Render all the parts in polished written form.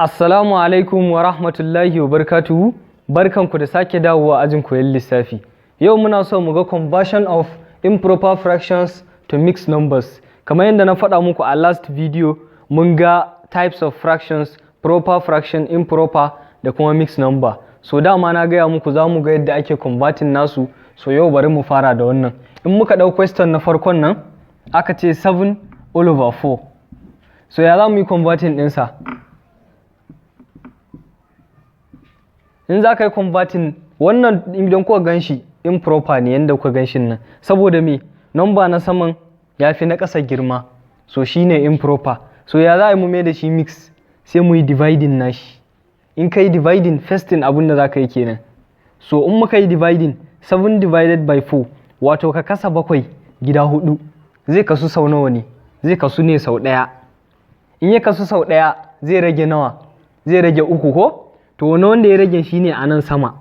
Assalamu alaikum wa rahmatullahi wa barakatuhu. Barkanku da sake dawowa ajin koyon lissafi. Yau muna so mu ga conversion of improper fractions to mixed numbers. Kamar yadda na faɗa muku a last video, mun ga types of fractions, proper fraction, improper da kuma mixed number. So dama na gaya muku za mu ga yadda ake converting nasu. So yau bari mu fara da wannan. In muka ɗau question na farkon nan, aka ce 7 all over 4. So ya za mu yi converting ɗinsa? In za ka yi converting wannan idan kuka gan shi improper ne yadda kuka gan shi nan, saboda me number na saman ya fi na ƙasa girma, so shi ne improper. So ya za a yi mu mai da shi mix, sai mu yi dividing nashi. In ka yi dividing, first thing abin da za ka yi kenan. So in muka yi dividing 7 divided by 4, wato ka kasa 7 gida 4, zai kasu sau nawa ne? Zai kasu ne sau ɗaya. In ya kasu sau ɗaya zai rage nawa? Zai rage 3 ko? To wanda ya rage shi ne a nan sama,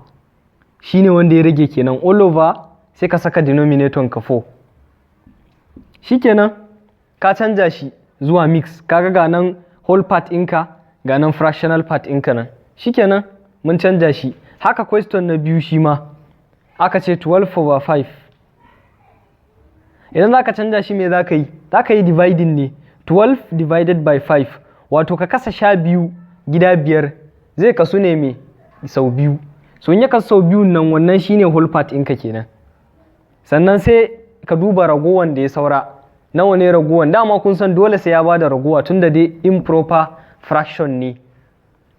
shi ne wanda ya rage kenan, all over sai ka saka denominator ka 4. Shi kenan ka canja shi zuwa mix, kaga ga nan whole part ɗinka, ga nan fractional part ɗinka nan. Shi kenan mun canja shi. Haka question na biyu shi ma aka ce 12 over 5. Idan za ka canja shi me za ka yi? Za ka yi dividing ne, 12 divided by 5, wato ka kasa 12 gida 5 zai kasu ne me sau 2. So in ya kasu sau 2 nan, wannan shine whole part ɗinka kenan. Sannan sai ka duba ragowan da ya saura, nawa ne ragowan? Dama kun san dole sai ya bada ragowa tunda dai improper fraction ne,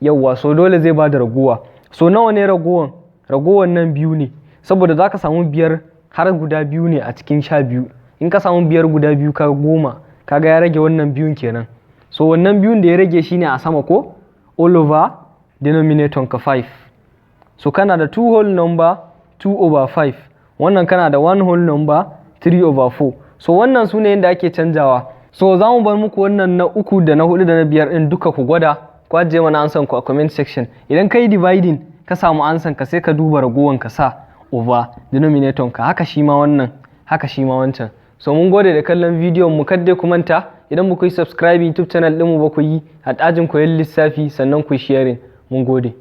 yawwa, so dole zai bada ragowa. So nawa ne ragowan? Ragowan nan 2 ne, saboda za ka samu 5 har guda 2 ne a cikin 12. In ka samu 5 guda 2 ka 10, kaga ya rage wannan 2 kenan. So wannan 2 da ya rage shine a sama ko? All over denominator ka 5. So kana da 2 whole number 2 over 5. Wannan kana da 1 whole number 3 over 4. So wannan su ne yadda ake canjawa. So za mu bar muku wannan na 3 da na 4 da na 5 ɗin duka ku gwada, ku ajiye mana ansan ku a comment section. Idan ka yi dividing ka samu ansan ka, sai ka duba ragowan ka sa over denominator ka. Haka shi ma wannan, haka shi ma wancan. So mun gode da kallon bidiyon mu, kadai ku manta idan ba ku yi subscribe YouTube channel ɗinmu ba ku yi, a ajin koyon lissafi, sannan ku yi sharing. Mun gode.